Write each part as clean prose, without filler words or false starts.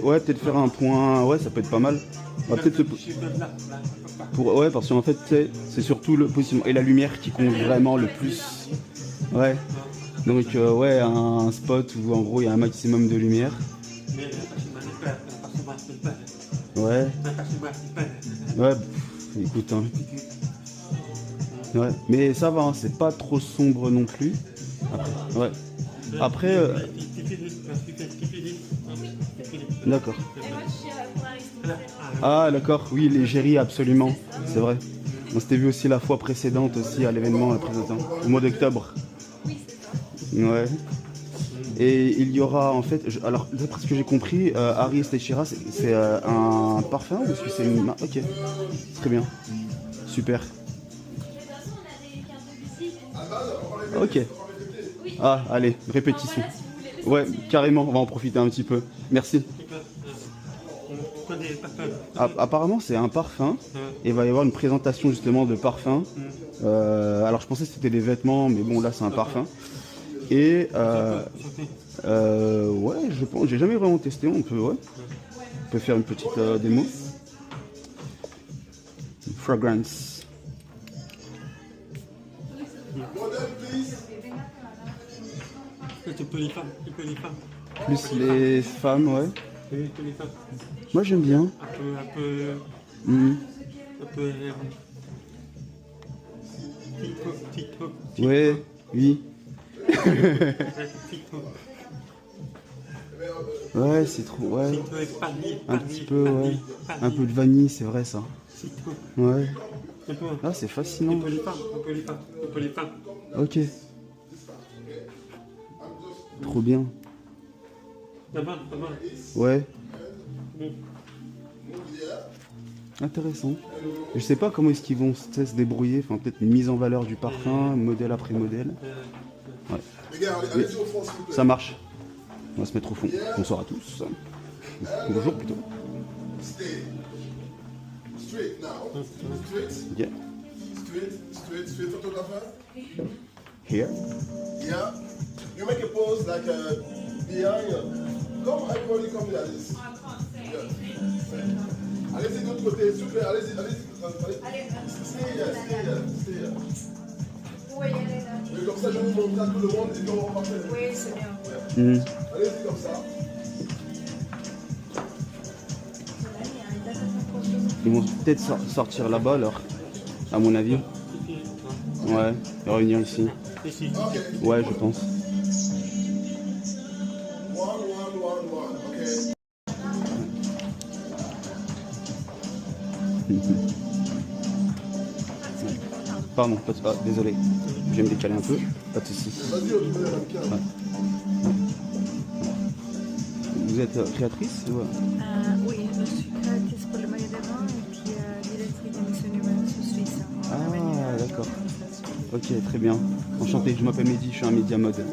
Ouais, peut-être faire un point. Ouais, ça peut être pas mal. On va peut-être ouais, parce qu'en fait, c'est surtout le positionnement et la lumière qui compte vraiment le plus. Ouais. Donc, ouais, un spot où en gros il y a un maximum de lumière. Ouais. Ouais, écoute, hein. Ouais, mais ça va, hein, c'est pas trop sombre non plus. Après, ouais. Après, d'accord. Ah, d'accord, oui, l'égérie, absolument. C'est vrai. On s'était vu aussi la fois précédente, aussi à l'événement précédent, au mois d'octobre. Ouais. Et il y aura en fait, alors d'après ce que j'ai compris, Harry Teixeira, c'est un parfum ou est-ce que c'est une... Ok, très bien, super. Ok. Ah, allez, répétition. Ouais, carrément, on va en profiter un petit peu. Merci. Apparemment, c'est un parfum. Et il va y avoir une présentation justement de parfum. Alors, je pensais que c'était des vêtements, mais bon, là, c'est un parfum. Et ouais, je pense, j'ai jamais vraiment testé. On peut, ouais, on peut faire une petite démo. Fragrance. Plus les femmes, ouais. Moi j'aime bien. Ouais, oui. Ouais, c'est trop, ouais. Un petit peu, ouais. Un peu de vanille, c'est vrai ça. Ouais. Ah, c'est fascinant. Ok. Trop bien. Ouais. Intéressant. Je sais pas comment est-ce qu'ils vont se débrouiller. Enfin, peut-être une mise en valeur du parfum, modèle après modèle. Ouais. Mais ça marche. On va se mettre au fond. Bonsoir à tous. Bonjour plutôt. Yeah. Here. Yeah. You make a pose like behind. Come, everybody come like this. Yeah. Allez-y de l'autre côté, s'il vous plaît. Allez-y, allez-y. Stay here, stay here, stay here. Oui, comme ça, je vais vous montrer à tout le monde et puis on va partir. Oui, c'est bien. Allez-y comme ça. Ils vont peut-être sortir là-bas alors, à mon avis. Ouais, et revenir ici. Ouais, je pense. Pardon, désolé. Je vais me décaler un peu. Pas de soucis. Ouais. Vous êtes créatrice ou... Oui, je suis créatrice pour le maillot de bain et puis directrice de Miss Universe Suisse. Ah, d'accord. Ok, très bien. Enchanté, je m'appelle Mehdi, je suis un média mode.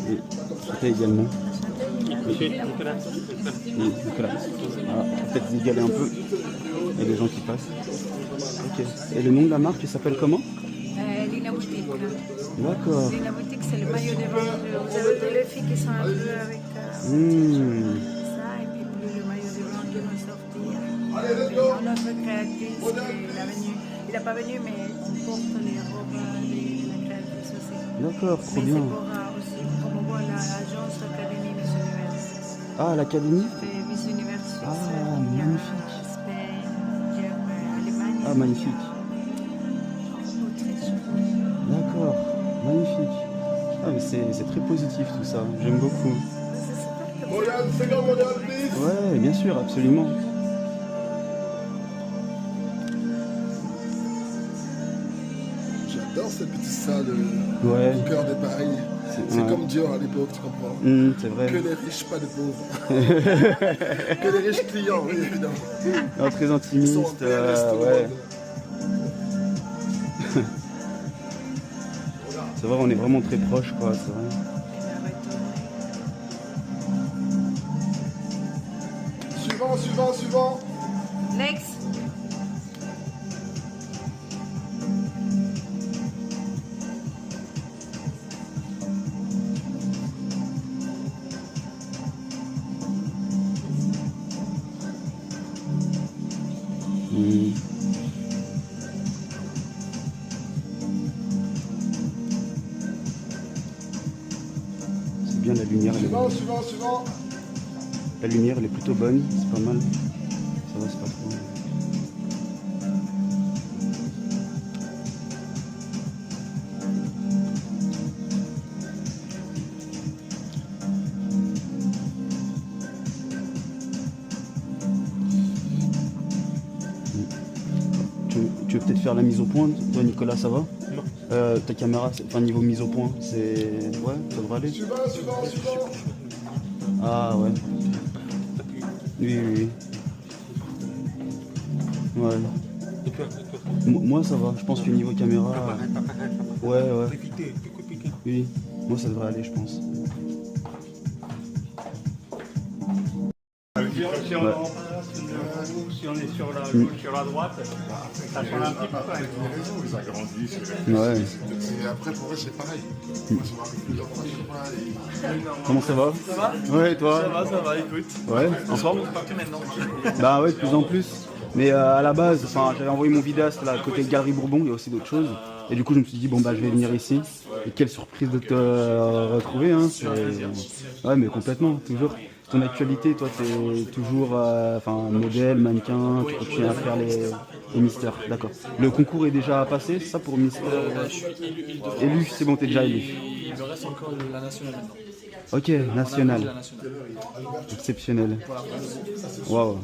Et enchanté également. Nicolas. Oui, Nicolas. Voilà, peut-être vous égaler un peu. Il y a des gens qui passent. Ok. Et le nom de la marque, il s'appelle comment? Lina Boutique. D'accord. Lina Boutique, c'est le maillot de bain. Vous avez deux les filles qui sont un peu avec ça, et puis le maillot de bain qui va sortir. Notre créatrice, il n'a pas venu, mais on porte les robes de la créatrice aussi. D'accord, trop mais bien. c'est pour aussi promouvoir l'agence Académie Miss Universe. Ah, l'Académie? C'est Miss Universe Suisse. Ah, magnifique. Espagne, Allemagne. Ah, magnifique. D'accord, magnifique. Ah, mais c'est très positif tout ça, j'aime beaucoup. Ouais, bien sûr, absolument. J'adore cette petite salle Ouais. au cœur de Paris. C'est ouais. comme Dior à l'époque, tu comprends? C'est vrai. Que les riches, pas de pauvres. Que les riches clients, oui, évidemment. Non, très intimiste, ouais. C'est vrai, on est vraiment très proches, quoi, c'est vrai. Suivant. Next. Suivant. La lumière elle est plutôt bonne, c'est pas mal. Ça va, c'est pas trop. Tu veux peut-être faire la mise au point, toi Nicolas, ça va? Non. Ta caméra, enfin niveau mise au point, c'est... Ouais, ça devrait aller. Suivant. Ah ouais. Oui. Ouais. Moi ça va, je pense que niveau caméra... Ouais. Oui, moi ça devrait aller je pense. Si on est en face, si on est sur la gauche, sur la droite, ça change un petit peu. Ils agrandissent. Ouais. Et après, pour eux, c'est pareil. Moi, ça m'arrive plusieurs fois, Comment ça va? Ça va? Ouais, toi? Ça va, écoute. Ouais, en forme? Partout maintenant. Bah ouais, de plus en plus. Mais à la base, j'avais envoyé mon vidéaste là, côté Galerie Bourbon, il y a aussi d'autres choses. Et du coup, je me suis dit, bon bah je vais venir ici. Et quelle surprise de te retrouver, hein. Ouais, mais complètement, toujours. Ton actualité, toi, t'es toujours modèle, mannequin, tu continues à faire les mystères, d'accord. Le concours est déjà passé, c'est ça pour Mister Je suis élu. Élu, c'est bon, t'es déjà élu. Il me reste encore la nationale maintenant. Ok, La national, nationale. exceptionnel. Waouh,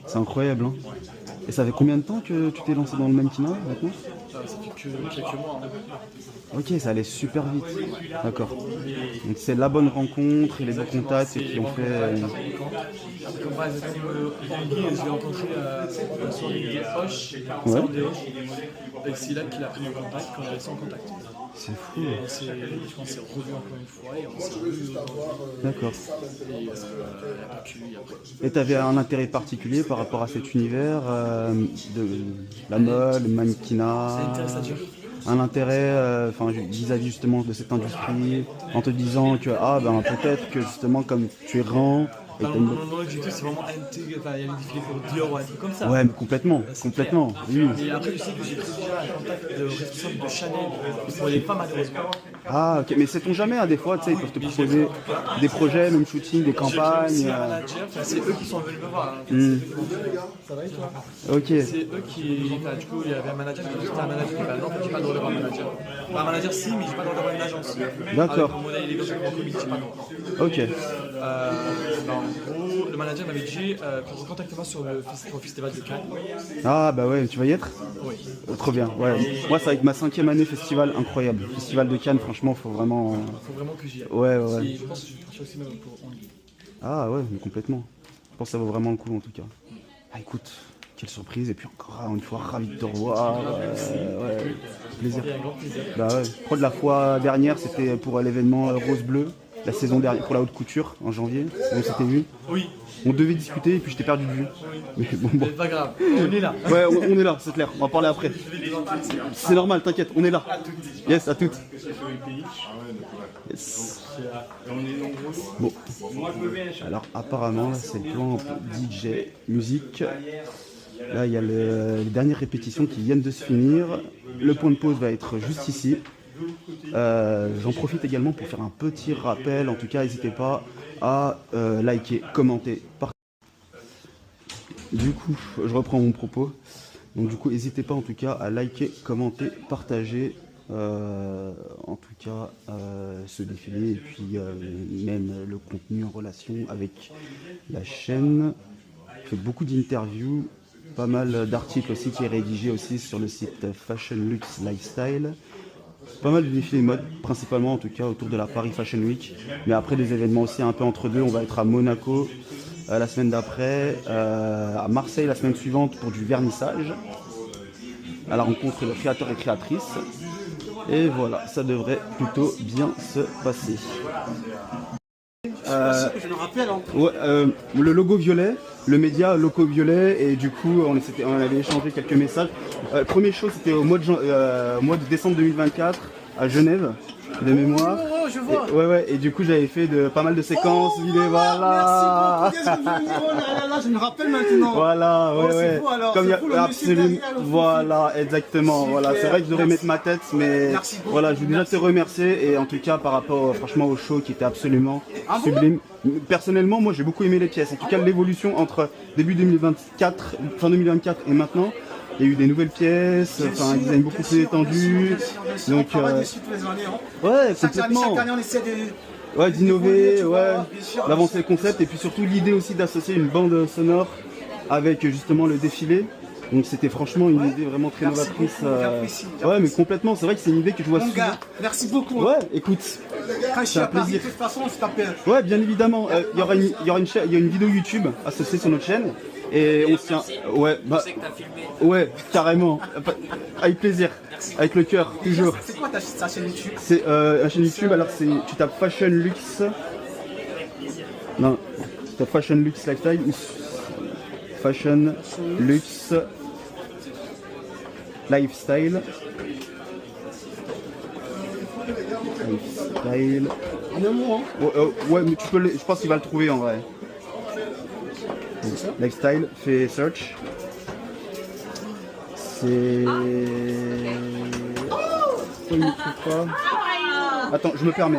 c'est incroyable, hein. Et ça fait combien de temps que tu t'es lancé dans le mannequinat maintenant? Ça fait que quelques mois. Ok, ça allait super vite. D'accord. Donc c'est la bonne rencontre et les bons contacts qui ont fait... Comme par exemple, Anguille, je l'ai rencontré sur des proches, Ouais. et c'est là qu'il a pris mon contact quand on est resté en contact. C'est fou. Je pense qu'on s'est revu encore une fois et on s'est revu D'accord. et il n'y a pas pu après. Et tu avais un intérêt particulier par rapport à cet univers de la mode, le mannequinat? Ça intéresse à dire. Un intérêt vis-à-vis justement de cette industrie, en te disant que peut-être que justement comme tu es grand et t'as une... Mon objectif c'est vraiment intégrer, il y a des défilés pour Dior ou un truc comme ça. Ouais, mais complètement, oui. Et après, je sais que j'ai pris déjà un contact de responsable de Chanel pour les femmes malheureusement. Ah ok, mais sait-on jamais, hein, des fois, tu sais, ils peuvent te proposer des projets, même shooting, des campagnes. C'est un manager, c'est eux qui sont venus me voir. Hein. Ça va et toi? Ok, C'est eux qui. Du coup, il y avait un manager qui était un manager. Non, j'ai pas le droit d'avoir un manager. Un manager, si, mais j'ai pas le droit d'avoir une agence. D'accord. Mon modèle, il est dans un comité, j'ai pas le droit. ok. En gros, le manager m'avait dit contacte-moi sur le festival de Cannes. Ah bah ouais, tu vas y être? Oui. Trop bien, ouais. Moi, c'est avec ma 5e année festival, incroyable. Festival de Cannes, franchement, faut vraiment... Faut vraiment que j'y aille. Ouais. Et je pense que je vais chercher aussi même pour Anguille. Ah ouais, mais complètement. Je pense que ça vaut vraiment le coup, en tout cas. Ah écoute, quelle surprise, et puis encore une fois, ravi de te revoir. Ouais, plaisir. Un grand plaisir. Bah ouais. Je crois que la fois dernière, c'était pour l'événement Rose Bleu, la saison dernière, pour la haute couture, en janvier. On s'était vu. Oui. On devait discuter, et puis je t'ai perdu de vue. Mais bon. Mais pas grave, on est là. Ouais, on est là, c'est clair. On va parler après. C'est normal, t'inquiète, on est là. Yes, à toutes. Yes. Bon. Alors apparemment, là, c'est le plan DJ musique. Là, il y a les dernières répétitions qui viennent de se finir. Le point de pause va être juste ici. J'en profite également pour faire un petit rappel. En tout cas, n'hésitez pas à liker, commenter, partager. Du coup, je reprends mon propos. Donc du coup, n'hésitez pas en tout cas à liker, commenter, partager en tout cas ce défilé et puis même le contenu en relation avec la chaîne. Je fais beaucoup d'interviews, pas mal d'articles aussi qui est rédigé aussi sur le site Fashion Luxe Lifestyle. Pas mal de défilés mode, principalement en tout cas autour de la Paris Fashion Week. Mais après des événements aussi un peu entre deux, on va être à Monaco la semaine d'après, à Marseille la semaine suivante pour du vernissage, à la rencontre de créateurs et créatrices. Et voilà, ça devrait plutôt bien se passer. Je me rappelle. Ouais, le logo violet, le média logo violet, et du coup on avait échangé quelques messages. Première chose, c'était au mois de décembre 2024 à Genève de mémoire. Oh, je vois. Ouais, et du coup j'avais fait pas mal de séquences vidéo, voilà. Merci beaucoup. Là, je me rappelle maintenant. Voilà, Oh, ouais. c'est fou, alors. Comme il y C'est fou, le a monsieur absolument, derrière, le voilà, exactement. Super. Voilà, c'est vrai que je devrais mettre ma tête, mais Merci beaucoup. voilà, je veux déjà te remercier et en tout cas par rapport, franchement, au show qui était absolument sublime. Personnellement, moi j'ai beaucoup aimé les pièces. En tout cas, l'évolution entre début 2024, fin 2024 et maintenant. Il y a eu des nouvelles pièces, enfin un design beaucoup plus étendu. Donc, on travaille dessus tous les années. ouais, Chaque complètement. année, on essaie de... Ouais, d'innover, tu vois, ouais, bien sûr, d'avancer le concept et puis surtout l'idée aussi d'associer une bande sonore avec justement le défilé. Donc c'était franchement une idée vraiment très Merci novatrice. beaucoup, j'apprécie. Ouais, mais complètement, c'est vrai que c'est une idée que je vois Mon souvent. gars, merci beaucoup. Ouais, écoute, Quand je suis c'est un à Paris, de plaisir. toute façon, je t'appelle. Ouais, bien évidemment, il y aura une vidéo YouTube associée sur notre chaîne et on se tient. Ouais, bah, ouais, carrément, avec plaisir, avec le cœur, toujours. C'est quoi ta chaîne YouTube? C'est la chaîne YouTube, alors tu tapes Fashion Luxe. Non, tu tapes Fashion Luxe Lifestyle ou Fashion Luxe Lifestyle. Lifestyle. En un mot, hein. Ouais, mais je pense qu'il va le trouver en vrai. Lifestyle, fais search. C'est. Pourquoi il ne trouve pas? Attends, je me permets.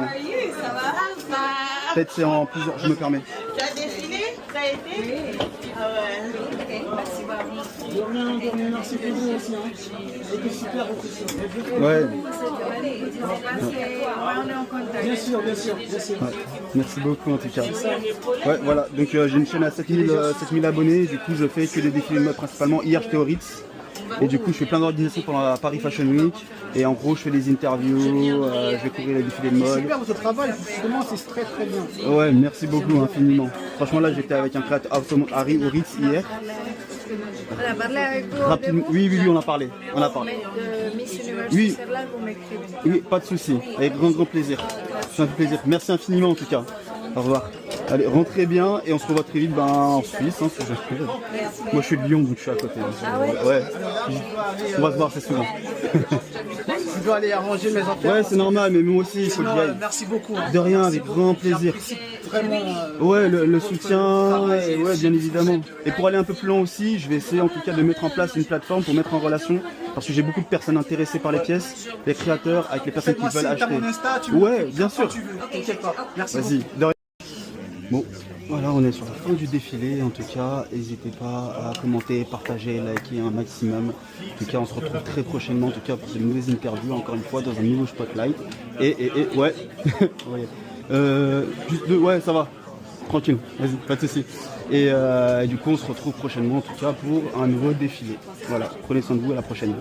Peut-être c'est en plusieurs. Je me permets. Tu as défilé? Ça a été? Ah ouais. Merci beaucoup aussi. C'était super représenté. Ouais. On est en contact. Bien sûr. Ouais. Merci beaucoup en tout cas. Ouais, voilà. Donc j'ai une chaîne à 7000 abonnés. Du coup, je fais que des défilés de mode principalement. Hier, j'étais au Ritz. Et du coup, je fais plein d'organisations pendant la Paris Fashion Week. Et en gros, je fais des interviews, je vais couvrir les défilés de mode. Super votre travail, justement, c'est très bien. Ouais, merci beaucoup infiniment. Franchement, là, j'étais avec un créateur Harry au Ritz hier. On a parlé avec vous. Rapidement. Oui, on a parlé. De Miss Universe Oui. Switzerland, vous m'écrivez. Oui, pas de souci. Avec grand plaisir. C'est un plaisir. Merci infiniment en tout cas. Au revoir. Allez, rentrez bien et on se revoit très vite en Suisse. Hein, si je peux. Moi, je suis de Lyon, donc je suis à côté. Ouais. On va se voir assez souvent. Je dois aller arranger mes affaires. Ouais, c'est normal, mais moi aussi, il faut que j'y aille. Merci beaucoup. De rien, avec grand plaisir. Vraiment. Ouais, le soutien, ouais, bien évidemment. Et pour aller un peu plus loin aussi, je vais essayer en tout cas de mettre en place une plateforme pour mettre en relation, parce que j'ai beaucoup de personnes intéressées par les pièces, les créateurs, avec les personnes qui veulent acheter. Mon Insta, tu Ouais, bien sûr. tu veux. T'inquiète pas. Merci beaucoup. Vas-y, de rien. Bon, voilà, on est sur la fin du défilé. En tout cas, n'hésitez pas à commenter, partager, liker un maximum. En tout cas, on se retrouve très prochainement, en tout cas pour de nouvelles interviews, encore une fois, dans un nouveau spotlight. Et ouais, ouais, ça va, tranquille, vas-y, pas de soucis. Et du coup, on se retrouve prochainement, en tout cas, pour un nouveau défilé. Voilà, prenez soin de vous, à la prochaine.